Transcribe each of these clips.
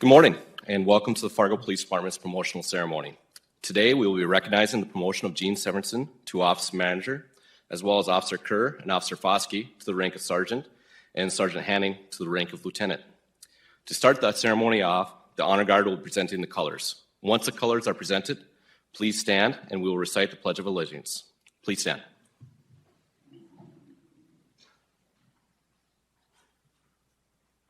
Good morning, and welcome to the Fargo Police Department's promotional ceremony. Today, we will be recognizing the promotion of Gene Severinson to Officer Manager, as well as Officer Kerr and Officer Foskey to the rank of Sergeant, and Sergeant Hanning to the rank of Lieutenant. To start that ceremony off, the Honor Guard will be presenting the colors. Once the colors are presented, please stand, and we will recite the Pledge of Allegiance. Please stand.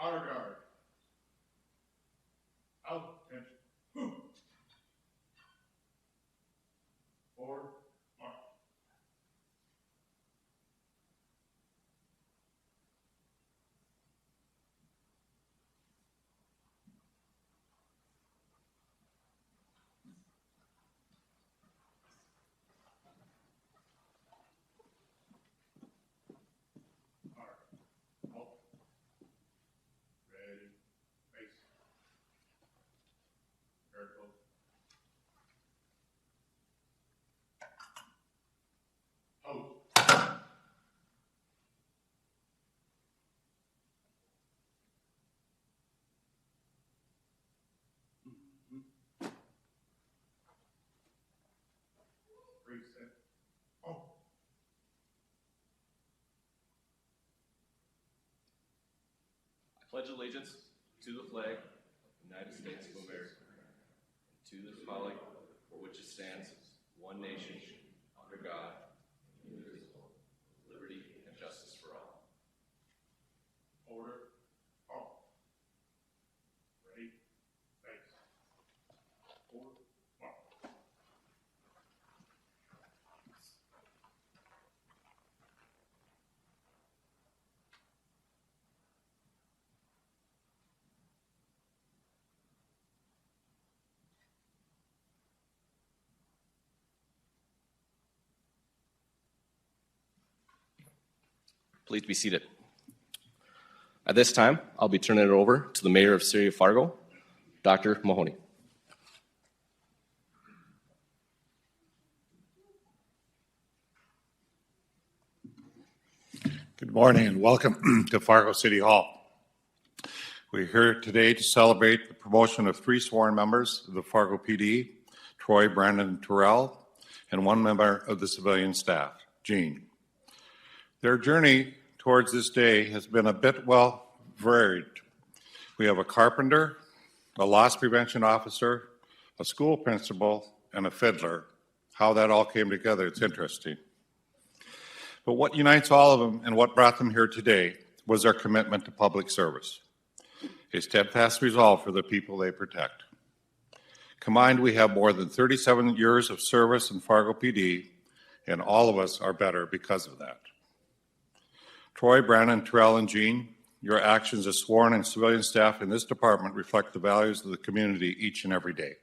Honor Guard. Out, attention. Forward, march. All right. Halt. Ready. Face. Very close. Hold. Reset. Oh. I pledge allegiance to the flag of the United States of America, and to the republic for which it stands, one nation, under God, indivisible, with liberty and justice for all. Order. Oh. Ready. Face. Forward. March. Please be seated. At this time, I'll be turning it over to the Mayor of City of Fargo, Dr. Mahoney. Good morning and welcome to Fargo City Hall. We're here today to celebrate the promotion of 3 sworn members of the Fargo PD, Troy, Brandon, and Terrell, and 1 member of the civilian staff, Gene. Their journey towards this day has been a bit, varied. We have a carpenter, a loss prevention officer, a school principal, and a fiddler. How that all came together, it's interesting. But what unites all of them and what brought them here today was their commitment to public service, a steadfast resolve for the people they protect. Combined, we have more than 37 years of service in Fargo PD, and all of us are better because of that. Troy, Brandon, Terrell, and Gene, your actions as sworn and civilian staff in this department reflect the values of the community each and every day.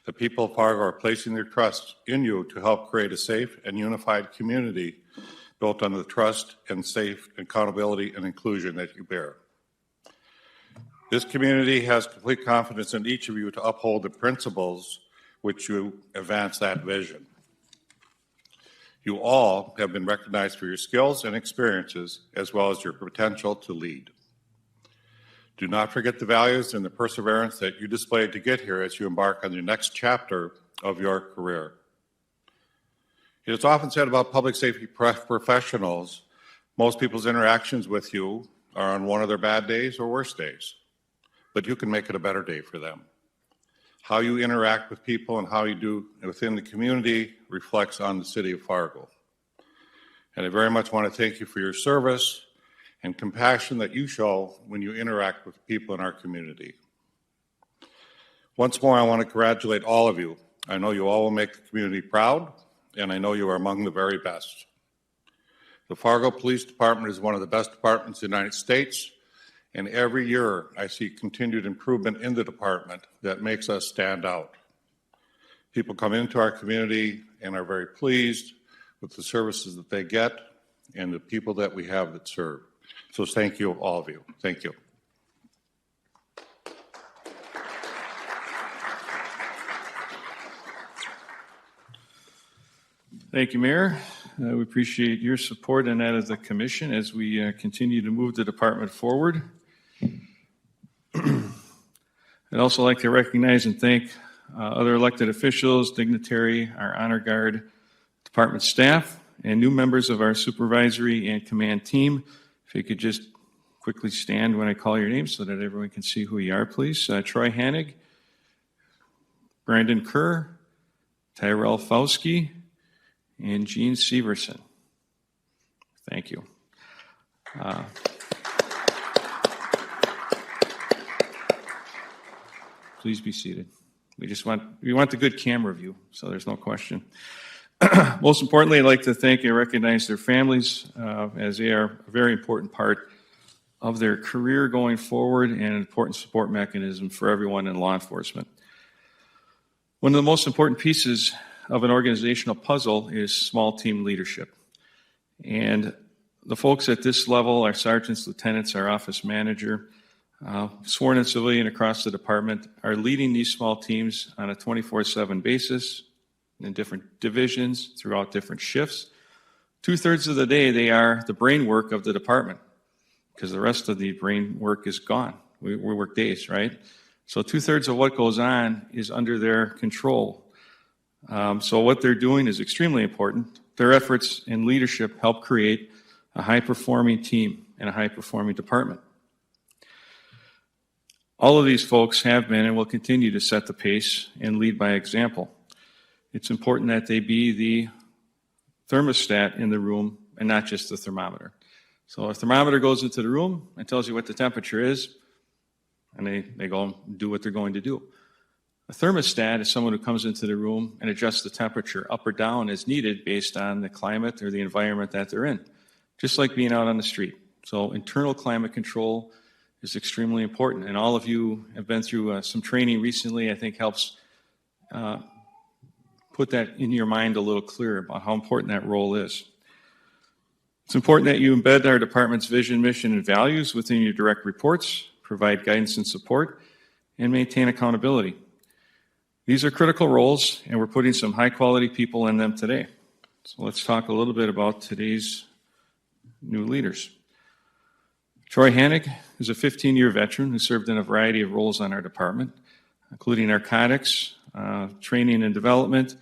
The people of Fargo are placing their trust in you to help create a safe and unified community built on the trust and safe accountability and inclusion that you bear. This community has complete confidence in each of you to uphold the principles which you advance that vision. You all have been recognized for your skills and experiences, as well as your potential to lead. Do not forget the values and the perseverance that you displayed to get here as you embark on your next chapter of your career. It is often said about public safety professionals, most people's interactions with you are on one of their bad days or worst days, but you can make it a better day for them. How you interact with people and how you do within the community reflects on the city of Fargo. And I very much want to thank you for your service and compassion that you show when you interact with people in our community. Once more, I want to congratulate all of you. I know you all will make the community proud, and I know you are among the very best. The Fargo Police Department is one of the best departments in the United States, and every year I see continued improvement in the department that makes us stand out. People come into our community and are very pleased with the services that they get and the people that we have that serve. So thank you, all of you. Thank you. Thank you, Mayor. We appreciate your support and that of the commission as we continue to move the department forward. I'd also like to recognize and thank other elected officials, dignitary, our honor guard, department staff, and new members of our supervisory and command team. If you could just quickly stand when I call your name so that everyone can see who you are, please. Troy Hanig, Brandon Kerr, Tyrell Fauski, and Gene Severson. Thank you. Please be seated. We want the good camera view, so there's no question. Most importantly, I'd like to thank and recognize their families as they are a very important part of their career going forward and an important support mechanism for everyone in law enforcement. One of the most important pieces of an organizational puzzle is small team leadership. And the folks at this level, our sergeants, lieutenants, our office manager, sworn in civilian across the department, are leading these small teams on a 24/7 basis in different divisions throughout different shifts. 2/3 of the day, they are the brain work of the department because the rest of the brain work is gone. We work days, right? So 2/3 of what goes on is under their control. So what they're doing is extremely important. Their efforts and leadership help create a high-performing team and a high-performing department. All of these folks have been and will continue to set the pace and lead by example. It's important that they be the thermostat in the room and not just the thermometer. So a thermometer goes into the room and tells you what the temperature is, and they go and do what they're going to do. A thermostat is someone who comes into the room and adjusts the temperature up or down as needed based on the climate or the environment that they're in, just like being out on the street. So internal climate control is extremely important, and all of you have been through some training recently. I think helps put that in your mind a little clearer about how important that role is. It's important that you embed our department's vision, mission, and values within your direct reports, provide guidance and support, and maintain accountability. These are critical roles, and we're putting some high-quality people in them today. So let's talk a little bit about today's new leaders. Troy Hanig is a 15-year veteran who served in a variety of roles on our department, including narcotics, training and development.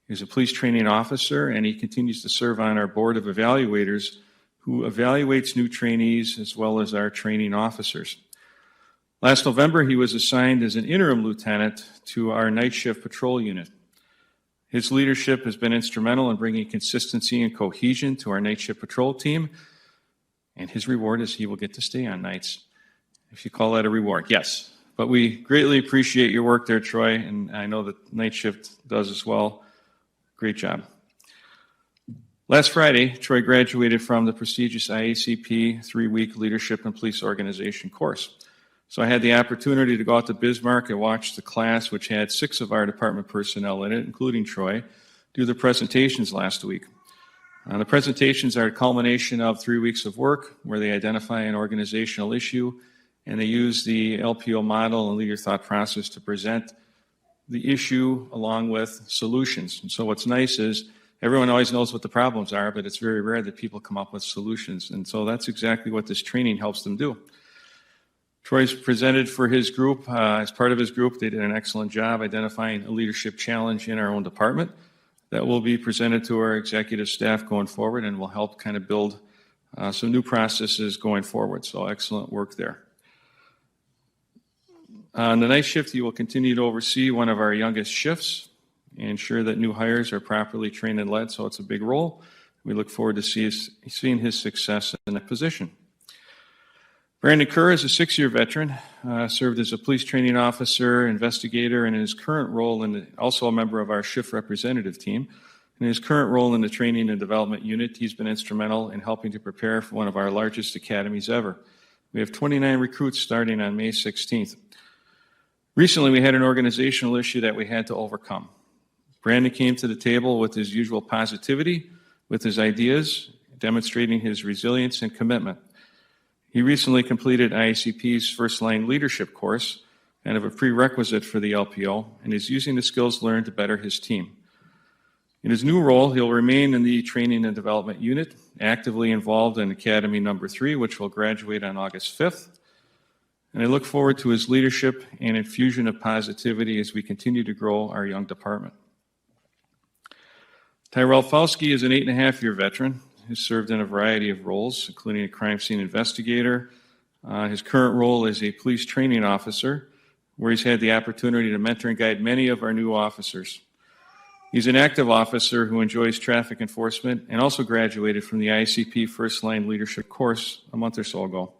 He's a police training officer, and he continues to serve on our board of evaluators who evaluates new trainees as well as our training officers. Last November, he was assigned as an interim lieutenant to our night shift patrol unit. His leadership has been instrumental in bringing consistency and cohesion to our night shift patrol team, and his reward is he will get to stay on nights. If you call that a reward, yes. But we greatly appreciate your work there, Troy, and I know that night shift does as well. Great job. Last Friday, Troy graduated from the prestigious IACP 3-week Leadership and Police Organization course. So I had the opportunity to go out to Bismarck and watch the class, which had 6 of our department personnel in it, including Troy, do the presentations last week. The presentations are a culmination of 3 weeks of work where they identify an organizational issue and they use the LPO model and leader thought process to present the issue along with solutions. And so what's nice is everyone always knows what the problems are, but it's very rare that people come up with solutions. And so that's exactly what this training helps them do. Troy's presented for his group. As part of his group, they did an excellent job identifying a leadership challenge in our own department that will be presented to our executive staff going forward and will help kind of build some new processes going forward. So excellent work there. On the night shift, you will continue to oversee one of our youngest shifts and ensure that new hires are properly trained and led, so it's a big role. We look forward to seeing his success in that position. Brandon Kerr is a 6-year veteran, served as a police training officer, investigator, and in his current role, also a member of our shift representative team. In his current role in the training and development unit, he's been instrumental in helping to prepare for one of our largest academies ever. We have 29 recruits starting on May 16th. Recently, we had an organizational issue that we had to overcome. Brandon came to the table with his usual positivity, with his ideas, demonstrating his resilience and commitment. He recently completed IACP's First Line Leadership course, kind of a prerequisite for the LPO, and is using the skills learned to better his team. In his new role, he'll remain in the Training and Development Unit, actively involved in Academy number 3, which will graduate on August 5th. and I look forward to his leadership and infusion of positivity as we continue to grow our young department. Tyrell Fauski is an 8.5-year veteran who served in a variety of roles, including a crime scene investigator. His current role is a police training officer, where he's had the opportunity to mentor and guide many of our new officers. He's an active officer who enjoys traffic enforcement and also graduated from the ICP First Line Leadership course a month or so ago.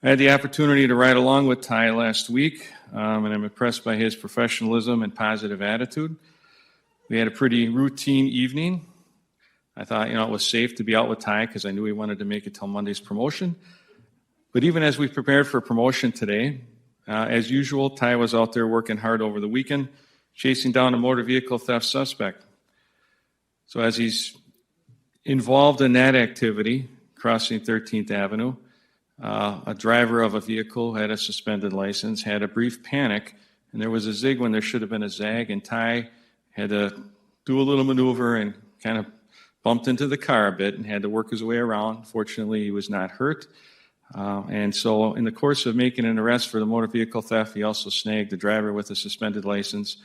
I had the opportunity to ride along with Ty last week, and I'm impressed by his professionalism and positive attitude. We had a pretty routine evening. I thought, it was safe to be out with Ty because I knew he wanted to make it till Monday's promotion. But even as we prepared for promotion today, as usual, Ty was out there working hard over the weekend, chasing down a motor vehicle theft suspect. So as he's involved in that activity, crossing 13th Avenue, a driver of a vehicle had a suspended license, had a brief panic, and there was a zig when there should have been a zag, and Ty had to do a little maneuver and kind of bumped into the car a bit and had to work his way around. Fortunately, he was not hurt. And so in the course of making an arrest for the motor vehicle theft, he also snagged the driver with a suspended license.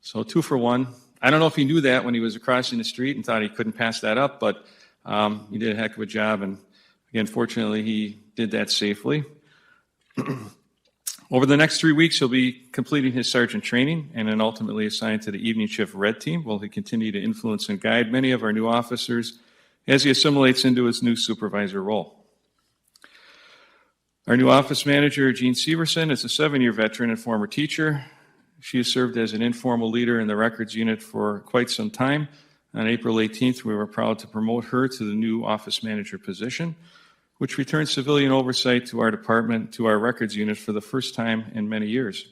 So 2 for 1. I don't know if he knew that when he was crossing the street and thought he couldn't pass that up, but he did a heck of a job. And again, fortunately, he did that safely. Over the next 3 weeks, he'll be completing his sergeant training and then ultimately assigned to the evening shift red team, while he continue to influence and guide many of our new officers as he assimilates into his new supervisor role. Our new office manager, Jean Severson, is a 7-year veteran and former teacher. She has served as an informal leader in the records unit for quite some time. On April 18th, we were proud to promote her to the new office manager position, which returns civilian oversight to our department, to our records unit for the first time in many years.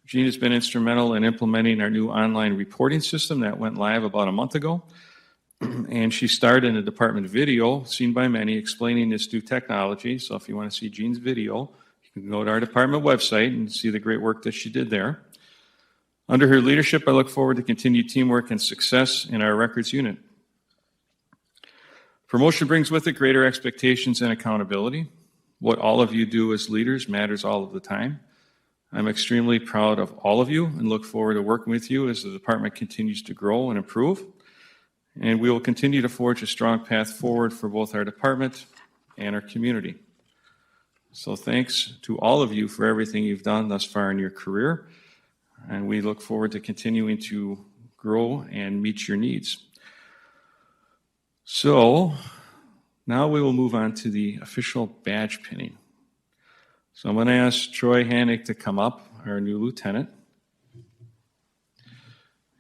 Jean has been instrumental in implementing our new online reporting system that went live about a month ago. And she starred in a department video seen by many explaining this new technology. So if you want to see Jean's video, you can go to our department website and see the great work that she did there. Under her leadership, I look forward to continued teamwork and success in our records unit. Promotion brings with it greater expectations and accountability. What all of you do as leaders matters all of the time. I'm extremely proud of all of you and look forward to working with you as the department continues to grow and improve. And we will continue to forge a strong path forward for both our department and our community. So thanks to all of you for everything you've done thus far in your career. And we look forward to continuing to grow and meet your needs. So now we will move on to the official badge pinning. So I'm going to ask Troy Hannick to come up, our new lieutenant.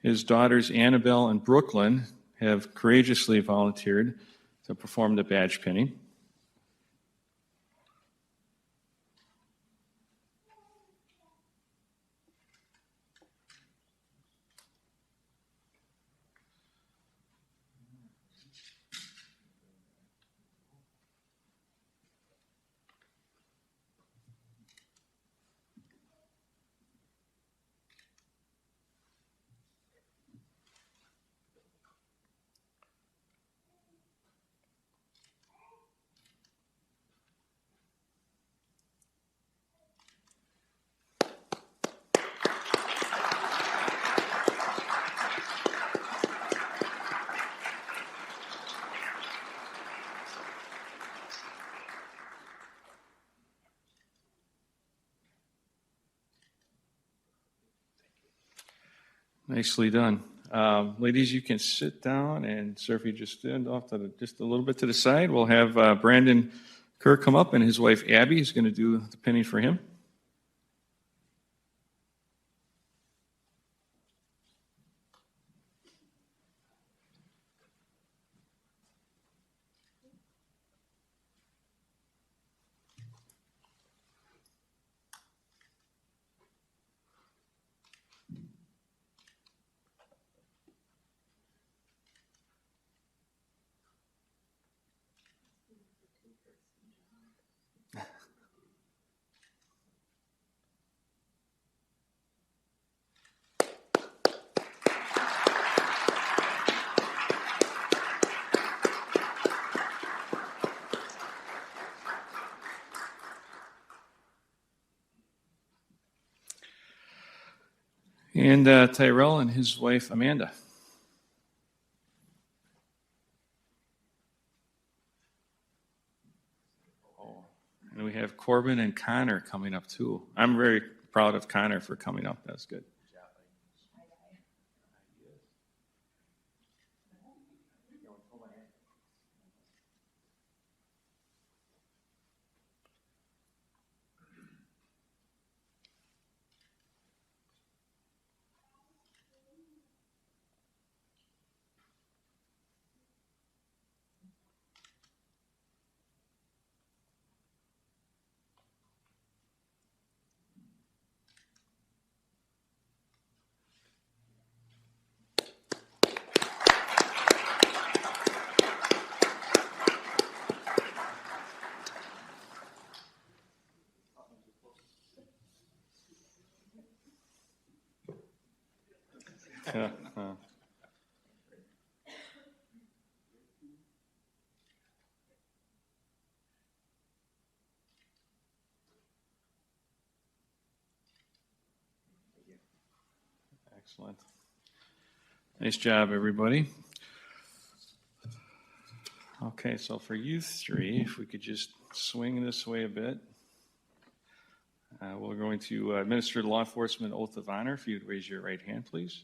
His daughters Annabelle and Brooklyn have courageously volunteered to perform the badge pinning. Nicely done. Ladies, you can sit down, and sir, if you just stand off to just a little bit to the side, we'll have Brandon Kerr come up, and his wife Abby is going to do the pinning for him. and Tyrell and his wife, Amanda. And we have Corbin and Connor coming up too. I'm very proud of Connor for coming up. That's good. Yeah. Excellent. Nice job, everybody. Okay, so for you three, if we could just swing this way a bit. We're going to administer the law enforcement oath of honor. If you'd raise your right hand, please.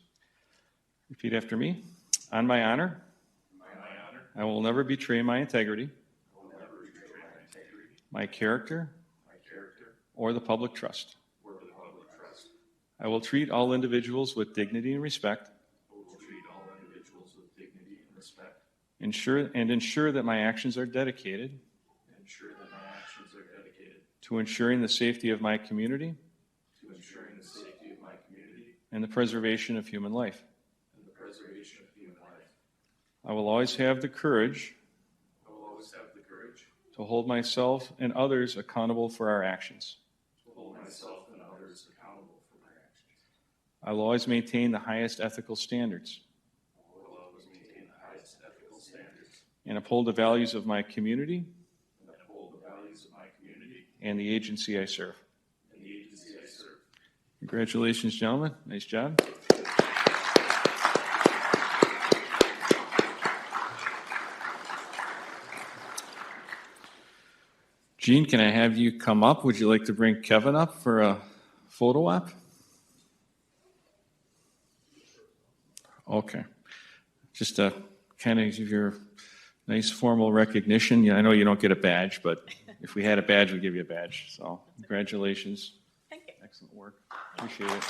Repeat after me. On my honor, I will never betray my integrity, my character, or the public trust. I will treat all individuals with dignity and respect. Ensure that my actions are dedicated to ensuring the safety of my community and the preservation of human life. I will always have the courage to hold myself and others accountable for our actions. I will always maintain the highest ethical standards and uphold the values of my community and the agency I serve. Congratulations, gentlemen. Nice job. Gene, can I have you come up? Would you like to bring Kevin up for a photo op? Okay. Just to kind of give your nice formal recognition. Yeah, I know you don't get a badge, but if we had a badge, we'd give you a badge. So congratulations. Thank you. Excellent work. Appreciate it.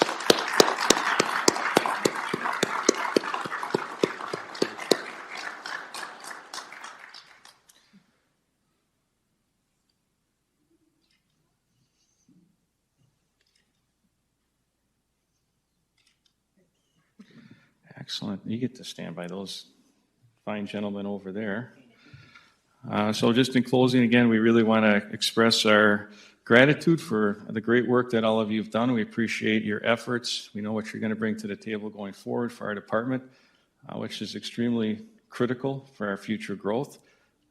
Excellent. You get to stand by those fine gentlemen over there. So just in closing, again, we really want to express our gratitude for the great work that all of you have done. We appreciate your efforts. We know what you're going to bring to the table going forward for our department, which is extremely critical for our future growth.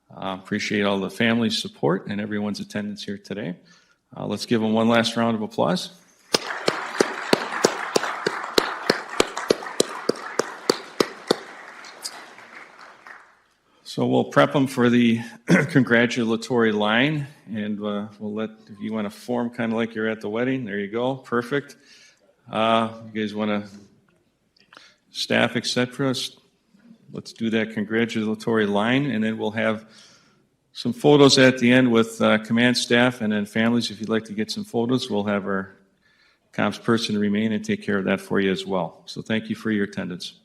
Appreciate all the family's support and everyone's attendance here today. Let's give them one last round of applause. So we'll prep them for the congratulatory line, and we'll let, if you want to form kind of like you're at the wedding, there you go, perfect. You guys want to, staff, etc., let's do that congratulatory line, and then we'll have some photos at the end with command staff, and then families, if you'd like to get some photos, we'll have our comms person remain and take care of that for you as well. So thank you for your attendance.